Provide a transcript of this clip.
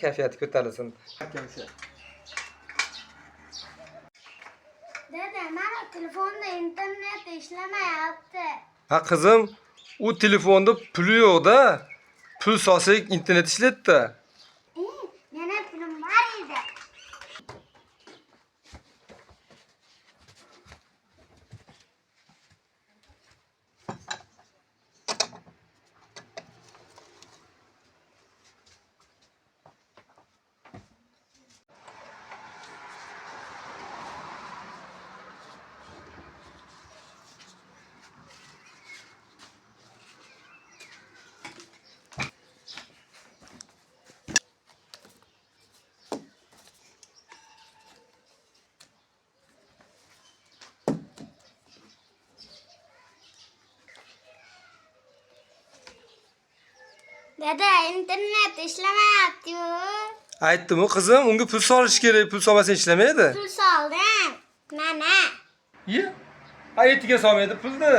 Kayfiyati ko'tarilsin. Dede, mana telefonda internet ishlamayapti. Ha qizim, u telefonda puli yo'q-da. Pul solsak internet ishlaydi-da. Meni pulim bor edi. Dede, internet ishlamayapti-yu. Aytdim-ku qizim, unga pul solish kerak. Pul solmasa ishlamaydi. Pul soldim. Mana. Ye. Ha, etiga solmaydi pulni.